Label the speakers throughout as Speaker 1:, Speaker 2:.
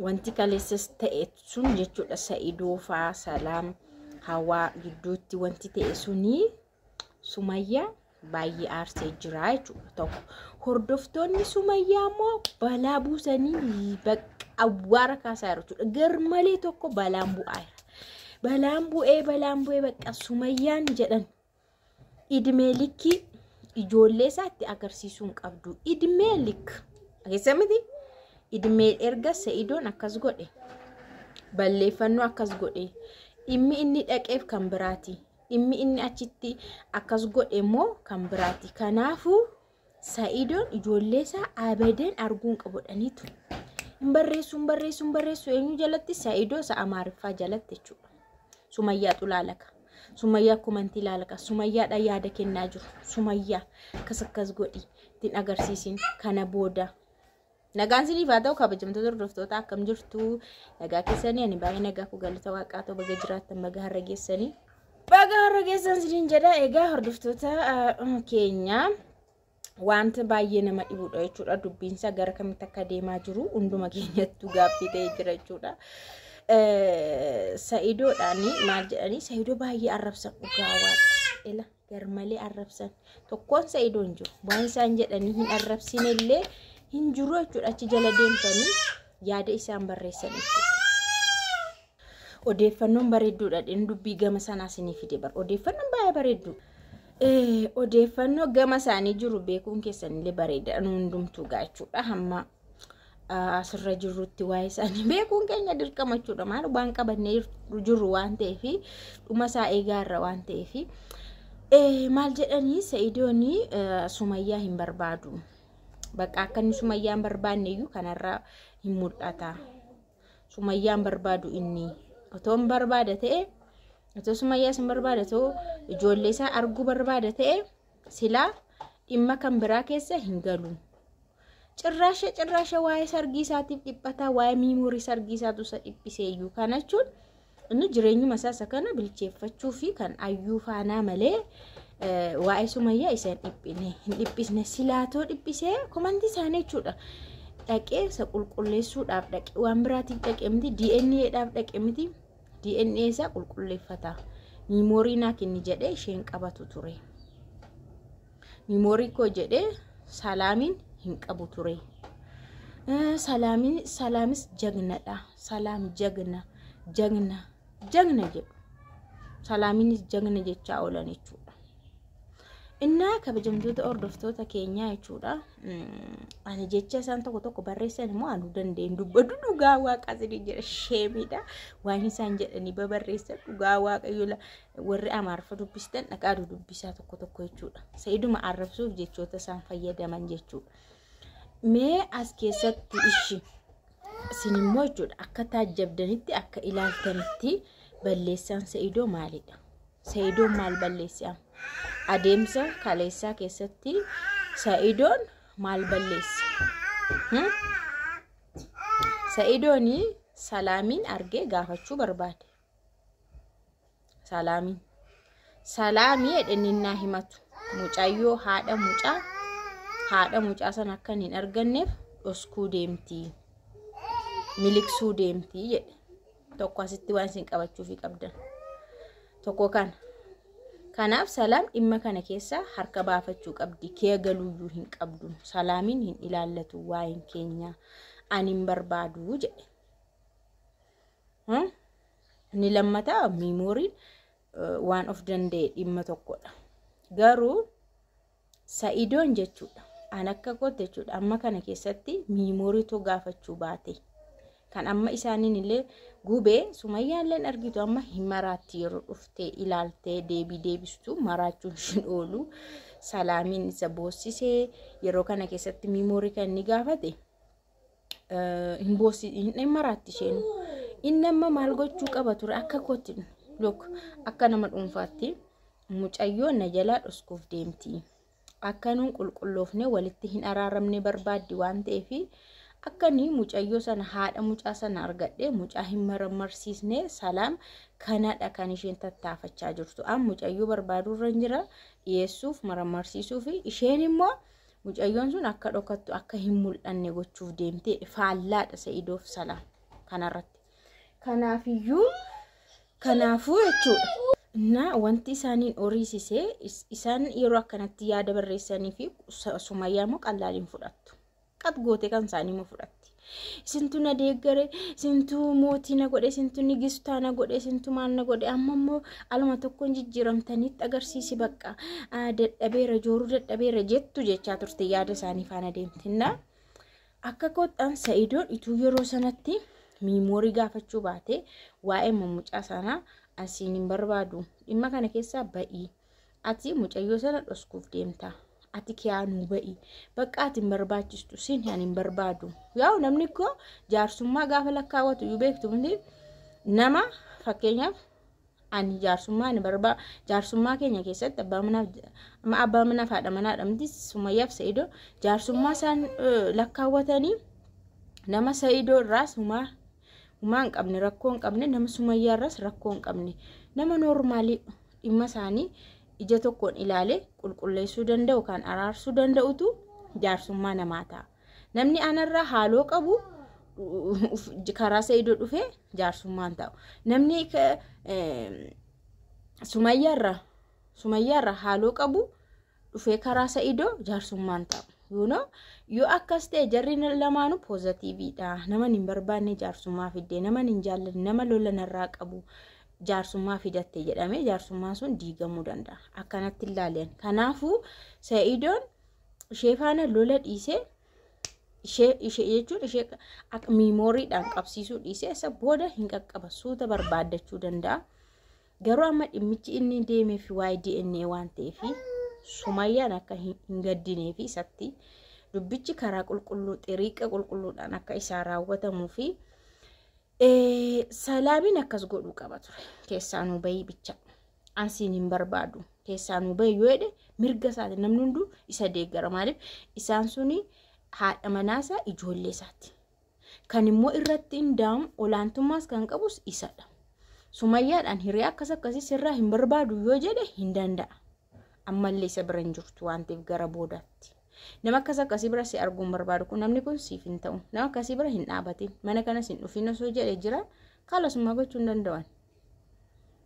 Speaker 1: wanti kaleessas ta'e sun jechuudha Sa'idoo faa Salaam Hawaa gidduutti wanti ta'e suni Sumayyaa baay'ee aarsee jira jechuudha tokko hordoftoonni Sumayyaa moo balaa buusanii bakka awwaara kaasaa jechuudha garmalee tokko balaan bu'ee bakka Sumayyaan jedhan idmee likki ijoollee isaatti agarsiisuun qabdu idmee lik ageessamiti idmee erga Sa'idoon akkas godhe balleeffannoo akkas godhe dhimmi inni dhaqeef kan biraati dhimmi inni achitti akkas godhe moo kan biraati kanaafuu Sa'idoon ijoollee isaa abadan arguun qabodhaniitu hin barreessu eenyu jalatti Sa'idoo isa Amaariffaa jalatti jechuudha Sumayyaa xulaalaka Sumayyaa kumantii laalaka Sumayyaa yaada kennaa jiru Sumayyaa akkas godhi ittiin agarsiisin kana booda nagaan siniif haa ta'u kabajamtoota hordoftoota akkam jirtu nagaa keessanii ani baay'ee nagaa ku galata waaqaa ta'u baga jiraattan baga har'a geessan siniin jedha egaa hordoftoota keenya wanta baay'ee nama dhibuudha jechuudha dubbiinsa gara kamitti akka deemaa jiru hunduma keenyattuu gaaffii ta'ee jira jechuudha Sa'idoodhaani maal jedhanii Sa'idoo baay'ee arrabsan dhugaa waaqa ila garmalee arrabsan tokkoon Sa'idoon jiru waan isaan jedhanii hin arrabsinellee hin jiru jechuudha achi jala deemtanii yaada isaan barreessan jechuudha odeeffannoon bareedduudha dubbii gama sanaa sinii fide bar odeeffannoon baay'ee bareeddu odeeffannoo gama isaanii jiru beekuun keessanillee bareeda hundumtuu gaachuudha hamma asirra jirrutti waa'ee isaanii beekuun keenya dirqama jechuudha maal waan qabannee jiru waan ta'eef dhuma isaa eegaarra waan ta'eef maal jedhanii Sa'idoonii Sumayyaa hin barbaadu bakka akkanni Sumayyaan barbaanneeyyuu kanarraa hin mul'ata Sumayyaan barbaadu inni otoo barbaada ta'e otoo Sumayyaa sin barbaada ta'u ijoollee isaa arguu barbaada ta'e silaa dhimma kan biraa keessa hin galu cirraasha waa'ee sargii isaatiif dhiphata waa'ee miimoorii sargii isaatu isa dhiphiseeyyuu kana jechuun inni jireenyuma isaa kana bilcheeffachuu fi kan ayyuu faanaa malee waa'ee Sumayyaa isa hin dhiphisne silaatoo dhiphisee komantii isaanii jechuudha dhaqee isa qulqulleessuudhaaf dhaqee waan biraatiif dhaqee miti DNA'dhaaf dhaqee miti DNA isaa qulqulleeffata miimoorii naa kenni jedhee isheen qabatu ture miimoorii koo jedhee Salaamiin hin qabu ture Salaamis jagnadha Salaam jagna jedhu Salaamiinis jagna jechaa oolan jechuudha innaa kabajamtoota hordoftoota keenyaa jechuudha ani jecha isaan tokko barreessan immoo anu dandeen dubbadu dhugaa waaqa sidii jedha sheemidha waan isaan jedhanii babarreessan dhugaa waaqayyo warri Amaariffa dubbistan dhaqaadu dubbisaa tokko jechuudha Sa'iduma arrabsuuf jechoota isaan fayyadaman jechuudha mee as keessatti ishi sinimmoo jechuudha akka taajjabdanitti akka ilaaltanitti balleessaan Sa'idoo maalidha Sa'idoon maal balleessaa adeemsa kaleessaa keessatti Sa'idoon maal balleesse Sa'idoonii Salaamiin argee gaafachuu barbaade Salaamii edheninaa himatu mucayyoo haadha mucaa san akkan hin arganneef dhoskuu deemtii miliksuu deemtii jedhe tokko asitti waan isin qabachuufi qabdan tokko kanaaf Salaam dhimma kana keessa harka baafachuu qabdi kee galuuyyuu hin qabdu Salaamiin hin ilaallatu waa'een keenya ani hin barbaadu jedhe ni lammataa miimooriin waan of danda'e dhimma tokkodha garuu Sa'idoon jechuudha an akka koote jechuudha amma kana keessatti miimooriitu gaafachuu baate kan amma isaaniin illee gubee Sumayyaalleen argitu amma hin maraatti yeroo dhuftee ilaaltee deebistu maraachuun shin oolu Salaamiin isa boossisee yeroo kana keessatti miimoorii kan ni gaafate hin maraatti isheen inni amma maal gochuu qaba ture akka kootti akka nama dhuunfaatti mucayyoon na jalaa dhoskuuf deemti akka nuun qulqulloofne walitti hin araaramne barbaaddi waan ta'eef akka ni mucayyoo sana haadha mucaa sana argadhe mucaa hin marmarsiisne Salaam kanadha kan isheen tattaafachaa jirtu mucayyoo barbaaduu irra jira dhiyeessuuf marmarsiisuu fi isheen immoo mucayyoon sun akka dhokattu akka hin mul'anne gochuuf deemte faallaadha Sa'idoof Salaam kanarratti. Kanaafuu jechuudha. Na wanti isaaniin horiisisee isaan yeroo akkanatti yaada barreessanii fi Sumayyaa moo qallaaliin fudhattu. Qat goote kan isaanii moo fudhatti. Isintu na deeggare, isintu mootii na godhe, isintu nigistaa na godhe, isintu maal na godhe. Amma immoo aluma tokkoon jijjiiramtanitti agarsiisi bakka dadhabeera jooruu dadhabeera jettu jechaa turte yaada isaanii faana deemtinna. Akka kootaan Sa'idoon ituu yeroo sanatti miimoorii gaafachuu baate waa'ee mucaa sanaa asiin hin barbaadu. Dhimma kana keessaa ba'ii. Ati mucayyoo sana dhoskuuf deemta. Ati kiyaanuu ba'ii. Bakka ati hin barbaachistu siin hin barbaadu. Yaa'u namni koo jaarsummaa gaafa lakkaawwatu iyyuu beektu miti nama fakkeenyaaf ani jaarsummaa keenya keessatti abbaa manaaf haadha manaadha miti Sumayyaaf Sa'idoo jaarsummaa isaan lakkaawwatanii nama Sa'idoo irraas humaa hin qabne rakkoo hin qabne nama Sumayyaa irraas rakkoo hin qabne nama noormaalii dhimma isaanii ija tokkoon ilaalee qulqulleessuu danda'u kan araarsuu danda'utu jaarsummaa namaa ta'a. Namni anarraa haaloo qabu karaa Sa'idoo dhufee jaarsummaan ta'u. Namni Sumayyaarraa haaloo qabu dhufee karaa Sa'idoo jaarsummaan ta'u. Yoo akkas ta'e jarri lamaanuu poozitiiviidha. Nama hin barbaanne jaarsummaa fiddee, nama hin jaallanne, nama lola narraa qabu jaarsummaa fidatte jedhamee jaarsummaan sun diigamuu danda'a. Akkanatti ilaaleen. Kanaafuu Sa'idoon ishee faana lola dhiisee ishee jechuun ishee miimooriidhaan qabsiisuu dhiisee isa booda hin qaqqaba suuta barbaaddachuu danda'a. Garuu amma dhimmichi inni deemee fi waa'ee DNA waan ta'eef Sumayyaan akka hin gaddinee fi isatti dubbichi karaa qulqulluu xiriiqa qulqulluudhaan akka isaa raawwatamuu fi Salaamin akkas godhuu qaba ture. Keessaanuu bahii bicha. Ansiin hin barbaadu. Keessaanuu bahii yoo jedhe mirga isaati namni hunduu isa deeggara. Maaliif isaan suni haadha manaasaa ijoollee isaati. Kan immoo irratti hundaa'u olaantummaas kan qabus isadha. Sumayyaadhaan hiriyaa akkasii sirraa hin barbaadu yoo jedhe hin danda'a. Ammallee isa bira hin jirtu waan ta'eef gara boodaatti. Nama akkasii bira si arguun barbaadu kun namni kun siif hin ta'u. Nama akkasii bira hin dhaabatin. Mana kanas hin dhufin osoo jedhee jira kaalasummaa gochuu hin danda'an.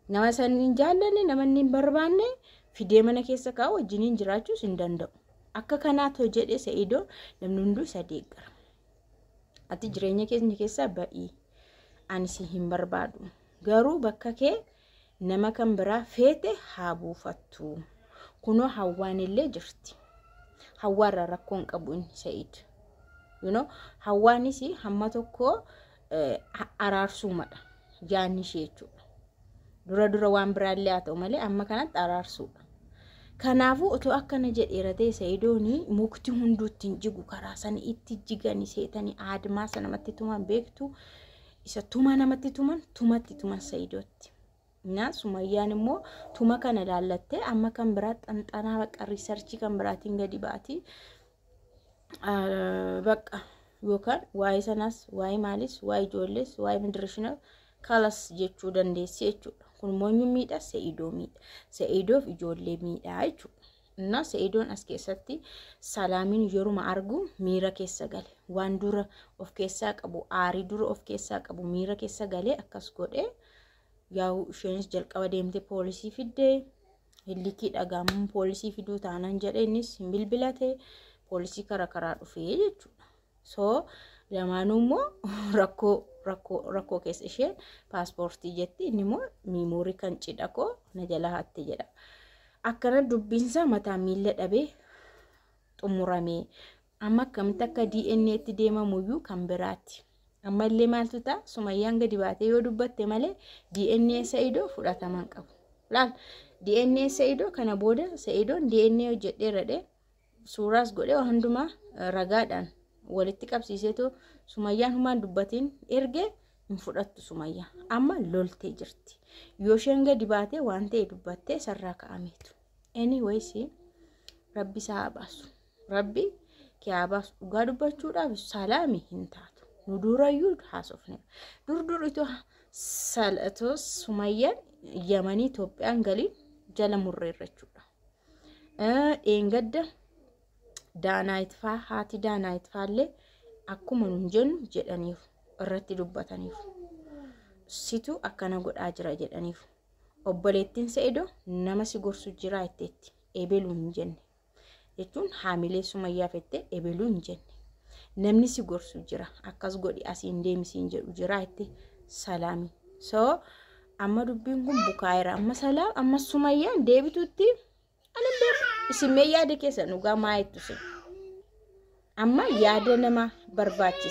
Speaker 1: Nama san hin jaallanne, nama hin barbaanne fidee mana keessa kaa'u wajjiniin jiraachuus hin danda'u. Akka kanaatoo jedhee Sa'idoo namni hunduu isa deeggara. Ati jireenya keenya keessaa ba'ii. Ani si hin barbaadu. Garuu bakka kee nama kan biraa feete haa buufattu. Kunoo Hawwaan illee jirti. Hawwaarraa rakkoo hin qabu inni Sa'id. Hawwaanis hamma tokko araarsuumadha. Jaanni ishee jechuudha. Dura waan biraallee haa ta'u malee amma kanatti araarsuudha. Kanaafuu otoo akkana jedheera ta'e Sa'idooni mukti hunduutti hin jigu karaa sanii itti jiganii seetanii aadmaa sana namatti tuman beektu. Isa tuma namatti tumatti tuman Sa'idootti. Sumayyaan immoo tuma kana laallattee amma kan biraa xanxanaa bakka riisarchii kan biraatiin gadi baati. Bakka yookaan waa'ee sanaas, waa'ee maalis, waa'ee ijoollees, waa'ee midireeshinaal kalas jechuu dandeessi jechuudha. Kun immoo miidhaa Sa'idoo miidha. Sa'idoof ijoollee miidhaa jechuudha. Sa'idoon as keessatti Salaamin yeruma argu miira keessa gale. Waan dura of keessaa qabu, aarii dura of keessaa qabu miira keessa galee akkas godhee yaa'u isheenis jalqaba deemtee poolisii fiddee hillikii dhagaamuun poolisii fiduu taanaan jedhee innis hin bilbilate poolisii karaa dhufee jechuudha. So lamaanuu immoo rakkoo keessa isheen paaspoortii jetti inni immoo miimoorii kan cidha koo na jala hatte jedha. Akkana dubbiinsa mataa miila dhabee xumuramee amma akkamitti akka DNA itti deemamuyyuu kan biraati. Amma illee maaltu ta'a Sumayyaan gadi baatee yoo dubbatte malee DNA Sa'idoo fudhataman qabu. Laal DNA Sa'idoo kana booda Sa'idoon DNA hojjedheeradhe suuraas godhee waan hundumaa ragaadhaan walitti qabsiiseetoo Sumayyaan humaan dubbatiin ergee hin fudhattu Sumayyaa. Amma loltee jirti. Yoo isheen gadi baatee waan ta'e dubbattee sarraa ka'ameetu. Anyways Rabbi isaa baasu. Rabbi kee baasu dhugaa dubbachuudhaaf Salaami hin taatu. Nu durayyuu haasofne. Dur itoo Sumayyaan Yamanii Itoophiyaan galiin jala murreerrachuudha. Dheengadda Daanaayit faa haati Daanaayit faallee akkuma nun jennu jedhaniiru. irratti dubbataniif situ akkana godhaa jira jedhaniif obboleettiin Sa'idoo nama si gorsu jira jetteetti eebeluu hin jenne jechuun haamilee Sumayyaa fette eebeluu hin jenne namni si gorsu jira akkas godhi asiin deemisiin jedhu jira jette Salaami so amma dubbiin kun bukaayira amma Salaam amma Sumayyaan deebitutti anan beeku isin mee yaada keessan dhugaa maa jettu amma yaada nama barbaachisa